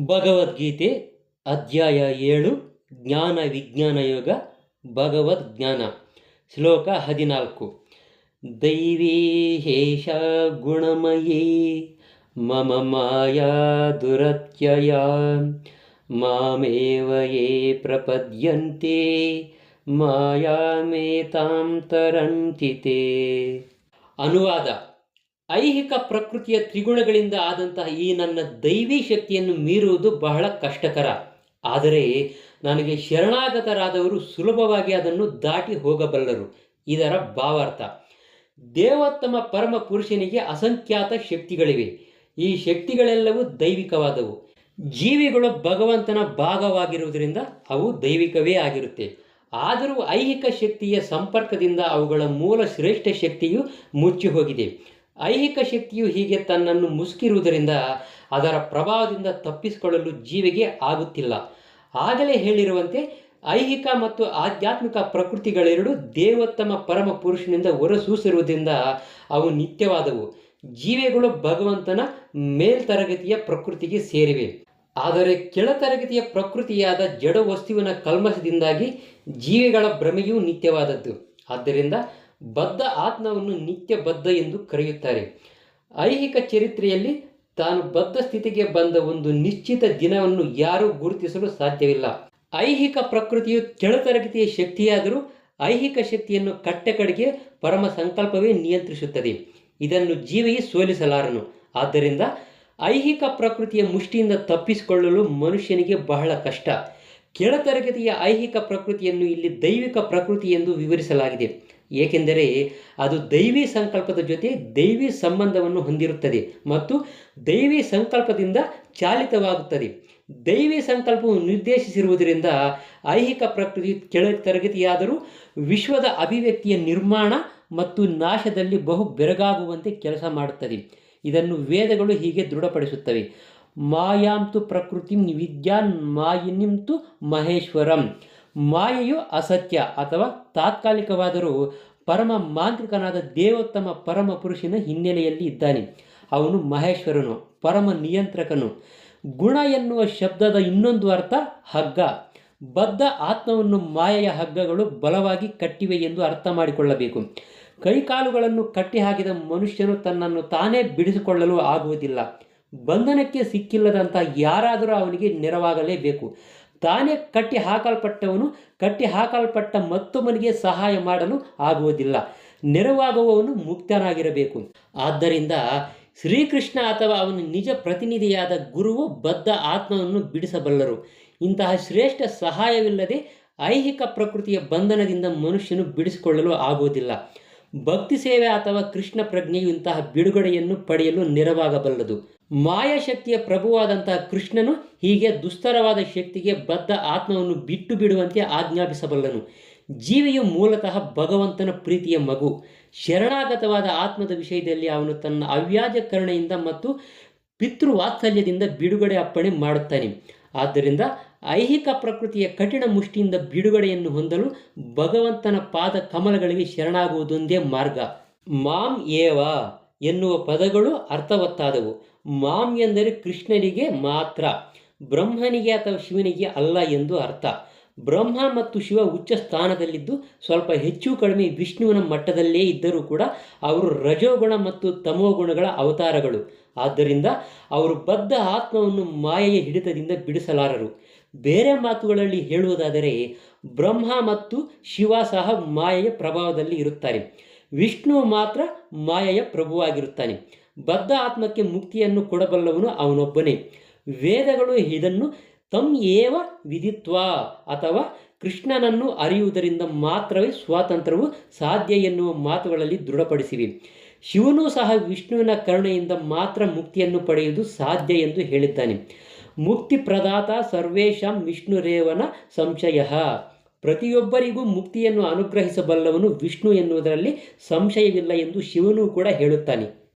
ಭಗವದ್ಗೀತೆ ಅಧ್ಯಾಯ 7 ಜ್ಞಾನ ವಿಜ್ಞಾನ ಯೋಗ ಭಗವದ್ಜ್ಞಾನ ಶ್ಲೋಕ 14 ದೈವೀ ಹೇಷ ಗುಣಮಯೀ ಮಮ ಮಾಯಾ ದುರತ್ಯಯ ಮಾಮೇವ ಯೇ ಪ್ರಪದ್ಯಂತೆ ಮಾಯಾಮೇತಾಂ ತರಂತಿ ತೇ. ಅನುವಾದ: ಐಹಿಕ ಪ್ರಕೃತಿಯ ತ್ರಿಗುಣಗಳಿಂದ ಆದಂತಹ ಈ ನನ್ನ ದೈವಿ ಶಕ್ತಿಯನ್ನು ಮೀರುವುದು ಬಹಳ ಕಷ್ಟಕರ. ಆದರೆ ನನಗೆ ಶರಣಾಗತರಾದವರು ಸುಲಭವಾಗಿ ಅದನ್ನು ದಾಟಿ ಹೋಗಬಲ್ಲರು. ಇದರ ಭಾವಾರ್ಥ: ದೇವೋತ್ತಮ ಪರಮ ಪುರುಷನಿಗೆ ಅಸಂಖ್ಯಾತ ಶಕ್ತಿಗಳಿವೆ. ಈ ಶಕ್ತಿಗಳೆಲ್ಲವೂ ದೈವಿಕವಾದವು. ಜೀವಿಗಳು ಭಗವಂತನ ಭಾಗವಾಗಿರುವುದರಿಂದ ಅವು ದೈವಿಕವೇ ಆಗಿರುತ್ತೆ. ಆದರೂ ಐಹಿಕ ಶಕ್ತಿಯ ಸಂಪರ್ಕದಿಂದ ಅವುಗಳ ಮೂಲ ಶ್ರೇಷ್ಠ ಶಕ್ತಿಯು ಮುಚ್ಚಿ ಹೋಗಿದೆ. ಐಹಿಕ ಶಕ್ತಿಯು ಹೀಗೆ ತನ್ನನ್ನು ಮುಸುಕಿರುವುದರಿಂದ ಅದರ ಪ್ರಭಾವದಿಂದ ತಪ್ಪಿಸಿಕೊಳ್ಳಲು ಜೀವಿಗೆ ಆಗುತ್ತಿಲ್ಲ. ಆಗಲೇ ಹೇಳಿರುವಂತೆ ಐಹಿಕ ಮತ್ತು ಆಧ್ಯಾತ್ಮಿಕ ಪ್ರಕೃತಿಗಳೆರಡು ದೇವೋತ್ತಮ ಪರಮ ಪುರುಷನಿಂದ ಹೊರಸೂಸಿರುವುದರಿಂದ ಅವು ನಿತ್ಯವಾದವು. ಜೀವಿಗಳು ಭಗವಂತನ ಮೇಲ್ತರಗತಿಯ ಪ್ರಕೃತಿಗೆ ಸೇರಿವೆ. ಆದರೆ ಕೆಳತರಗತಿಯ ಪ್ರಕೃತಿಯಾದ ಜಡ ವಸ್ತುವಿನ ಕಲ್ಮಶದಿಂದಾಗಿ ಜೀವಿಗಳ ಭ್ರಮೆಯೂ ನಿತ್ಯವಾದದ್ದು. ಆದ್ದರಿಂದ ಬದ್ಧ ಆತ್ಮವನ್ನು ನಿತ್ಯಬದ್ಧ ಎಂದು ಕರೆಯುತ್ತಾರೆ. ಐಹಿಕ ಚರಿತ್ರೆಯಲ್ಲಿ ತಾನು ಬದ್ಧ ಸ್ಥಿತಿಗೆ ಬಂದ ಒಂದು ನಿಶ್ಚಿತ ದಿನವನ್ನು ಯಾರೂ ಗುರುತಿಸಲು ಸಾಧ್ಯವಿಲ್ಲ. ಐಹಿಕ ಪ್ರಕೃತಿಯು ಕೆಳತರಗತಿಯ ಶಕ್ತಿಯಾದರೂ ಐಹಿಕ ಶಕ್ತಿಯನ್ನು ಕಟ್ಟೆಕಡೆಗೆ ಪರಮ ಸಂಕಲ್ಪವೇ ನಿಯಂತ್ರಿಸುತ್ತದೆ. ಇದನ್ನು ಜೀವಿಯೇ ಸೋಲಿಸಲಾರನು. ಆದ್ದರಿಂದ ಐಹಿಕ ಪ್ರಕೃತಿಯ ಮುಷ್ಟಿಯಿಂದ ತಪ್ಪಿಸಿಕೊಳ್ಳಲು ಮನುಷ್ಯನಿಗೆ ಬಹಳ ಕಷ್ಟ. ಕೆಳತರಗತಿಯ ಐಹಿಕ ಪ್ರಕೃತಿಯನ್ನು ಇಲ್ಲಿ ದೈವಿಕ ಪ್ರಕೃತಿ ಎಂದು ವಿವರಿಸಲಾಗಿದೆ. ಏಕೆಂದರೆ ಅದು ದೈವಿ ಸಂಕಲ್ಪದ ಜೊತೆ ದೈವಿ ಸಂಬಂಧವನ್ನು ಹೊಂದಿರುತ್ತದೆ ಮತ್ತು ದೈವಿ ಸಂಕಲ್ಪದಿಂದ ಚಾಲಿತವಾಗುತ್ತದೆ. ದೈವಿ ಸಂಕಲ್ಪವು ನಿರ್ದೇಶಿಸಿರುವುದರಿಂದ ಐಹಿಕ ಪ್ರಕೃತಿ ಕೆಳತರಗತಿಯಾದರೂ ವಿಶ್ವದ ಅಭಿವ್ಯಕ್ತಿಯ ನಿರ್ಮಾಣ ಮತ್ತು ನಾಶದಲ್ಲಿ ಬಹು ಬೆರಗಾಗುವಂತೆ ಕೆಲಸ ಮಾಡುತ್ತದೆ. ಇದನ್ನು ವೇದಗಳು ಹೀಗೆ ದೃಢಪಡಿಸುತ್ತವೆ: ಮಾಯಾಂತು ಪ್ರಕೃತಿಂ ವಿದ್ಯಾನ್ ಮಾಯಿನಿಂತು ಮಹೇಶ್ವರಂ. ಮಾಯೆಯು ಅಸತ್ಯ ಅಥವಾ ತಾತ್ಕಾಲಿಕವಾದರೂ ಪರಮ ಮಾಂತ್ರಿಕನಾದ ದೇವೋತ್ತಮ ಪರಮ ಪುರುಷನ ಹಿನ್ನೆಲೆಯಲ್ಲಿ ಇದ್ದಾನೆ. ಅವನು ಮಹೇಶ್ವರನು, ಪರಮ ನಿಯಂತ್ರಕನು. ಗುಣ ಎನ್ನುವ ಶಬ್ದದ ಇನ್ನೊಂದು ಅರ್ಥ ಹಗ್ಗ. ಬದ್ಧ ಆತ್ಮವನ್ನು ಮಾಯೆಯ ಹಗ್ಗಗಳು ಬಲವಾಗಿ ಕಟ್ಟಿವೆ ಎಂದು ಅರ್ಥ ಮಾಡಿಕೊಳ್ಳಬೇಕು. ಕೈಕಾಲುಗಳನ್ನು ಕಟ್ಟಿಹಾಕಿದ ಮನುಷ್ಯನು ತನ್ನನ್ನು ತಾನೇ ಬಿಡಿಸಿಕೊಳ್ಳಲು ಆಗುವುದಿಲ್ಲ. ಬಂಧನಕ್ಕೆ ಸಿಕ್ಕಿಲ್ಲದಂಥ ಯಾರಾದರೂ ಅವನಿಗೆ ನೆರವಾಗಲೇಬೇಕು. ತಾನೇ ಕಟ್ಟಿ ಹಾಕಲ್ಪಟ್ಟವನು ಕಟ್ಟಿ ಹಾಕಲ್ಪಟ್ಟ ಮತ್ತೊಬ್ಬನಿಗೆ ಸಹಾಯ ಮಾಡಲು ಆಗುವುದಿಲ್ಲ. ನೆರವಾಗುವವನು ಮುಕ್ತನಾಗಿರಬೇಕು. ಆದ್ದರಿಂದ ಶ್ರೀಕೃಷ್ಣ ಅಥವಾ ಅವನ ನಿಜ ಪ್ರತಿನಿಧಿಯಾದ ಗುರುವು ಬದ್ಧ ಆತ್ಮವನ್ನು ಬಿಡಿಸಬಲ್ಲರು. ಇಂತಹ ಶ್ರೇಷ್ಠ ಸಹಾಯವಿಲ್ಲದೆ ಐಹಿಕ ಪ್ರಕೃತಿಯ ಬಂಧನದಿಂದ ಮನುಷ್ಯನು ಬಿಡಿಸಿಕೊಳ್ಳಲು ಆಗುವುದಿಲ್ಲ. ಭಕ್ತಿ ಸೇವೆ ಅಥವಾ ಕೃಷ್ಣ ಪ್ರಜ್ಞೆಯು ಇಂತಹ ಬಿಡುಗಡೆಯನ್ನು ಪಡೆಯಲು ನೆರವಾಗಬಲ್ಲದು. ಮಾಯಾಶಕ್ತಿಯ ಪ್ರಭುವಾದಂತಹ ಕೃಷ್ಣನು ಹೀಗೆ ದುಸ್ತರವಾದ ಶಕ್ತಿಗೆ ಬದ್ಧ ಆತ್ಮವನ್ನು ಬಿಟ್ಟು ಬಿಡುವಂತೆ ಆಜ್ಞಾಪಿಸಬಲ್ಲನು. ಜೀವಿಯು ಮೂಲತಃ ಭಗವಂತನ ಪ್ರೀತಿಯ ಮಗು. ಶರಣಾಗತವಾದ ಆತ್ಮದ ವಿಷಯದಲ್ಲಿ ಅವನು ತನ್ನ ಅವ್ಯಾಜ ಕರುಣೆಯಿಂದ ಮತ್ತು ಪಿತೃವಾತ್ಸಲ್ಯದಿಂದ ಬಿಡುಗಡೆ ಅಪ್ಪಣೆ ಮಾಡುತ್ತಾನೆ. ಆದ್ದರಿಂದ ಐಹಿಕ ಪ್ರಕೃತಿಯ ಕಠಿಣ ಮುಷ್ಟಿಯಿಂದ ಬಿಡುಗಡೆಯನ್ನು ಹೊಂದಲು ಭಗವಂತನ ಪಾದ ಕಮಲಗಳಿಗೆ ಶರಣಾಗುವುದೊಂದೇ ಮಾರ್ಗ. ಮಾಂ ಏವ ಎನ್ನುವ ಪದಗಳು ಅರ್ಥವತ್ತಾದವು. ಮಾಂ ಎಂದರೆ ಕೃಷ್ಣನಿಗೆ ಮಾತ್ರ, ಬ್ರಹ್ಮನಿಗೆ ಅಥವಾ ಶಿವನಿಗೆ ಅಲ್ಲ ಎಂದು ಅರ್ಥ. ಬ್ರಹ್ಮ ಮತ್ತು ಶಿವ ಉಚ್ಚ ಸ್ಥಾನದಲ್ಲಿದ್ದು ಸ್ವಲ್ಪ ಹೆಚ್ಚು ಕಡಿಮೆ ವಿಷ್ಣುವಿನ ಮಟ್ಟದಲ್ಲೇ ಇದ್ದರೂ ಕೂಡ ಅವರು ರಜೋಗುಣ ಮತ್ತು ತಮೋಗುಣಗಳ ಅವತಾರಗಳು. ಆದ್ದರಿಂದ ಅವರು ಬದ್ಧ ಆತ್ಮವನ್ನು ಮಾಯೆಯ ಹಿಡಿತದಿಂದ ಬಿಡಿಸಲಾರರು. ಬೇರೆ ಮಾತುಗಳಲ್ಲಿ ಹೇಳುವುದಾದರೆ ಬ್ರಹ್ಮ ಮತ್ತು ಶಿವ ಸಹ ಮಾಯೆಯ ಪ್ರಭಾವದಲ್ಲಿ ಇರುತ್ತಾರೆ. ವಿಷ್ಣು ಮಾತ್ರ ಮಾಯೆಯ ಪ್ರಭುವಾಗಿರುತ್ತಾನೆ. ಬದ್ಧ ಆತ್ಮಕ್ಕೆ ಮುಕ್ತಿಯನ್ನು ಕೊಡಬಲ್ಲವನು ಅವನೊಬ್ಬನೇ. ವೇದಗಳು ಇದನ್ನು ತಮ್ ಏವ ವಿದಿತ್ವಾ ಅಥವಾ ಕೃಷ್ಣನನ್ನು ಅರಿಯುವುದರಿಂದ ಮಾತ್ರವೇ ಸ್ವಾತಂತ್ರ್ಯವು ಸಾಧ್ಯ ಎನ್ನುವ ಮಾತುಗಳಲ್ಲಿ ದೃಢಪಡಿಸಿವೆ. ಶಿವನೂ ಸಹ ವಿಷ್ಣುವಿನ ಕರುಣೆಯಿಂದ ಮಾತ್ರ ಮುಕ್ತಿಯನ್ನು ಪಡೆಯುವುದು ಸಾಧ್ಯ ಎಂದು ಹೇಳಿದ್ದಾನೆ. ಮುಕ್ತಿ ಪ್ರದಾತ ಸರ್ವೇಶಾಂ ವಿಷ್ಣುರೇವನ ಸಂಶಯ. ಪ್ರತಿಯೊಬ್ಬರಿಗೂ ಮುಕ್ತಿಯನ್ನು ಅನುಗ್ರಹಿಸಬಲ್ಲವನು ವಿಷ್ಣು ಎನ್ನುವುದರಲ್ಲಿ ಸಂಶಯವಿಲ್ಲ ಎಂದು ಶಿವನೂ ಕೂಡ ಹೇಳುತ್ತಾನೆ.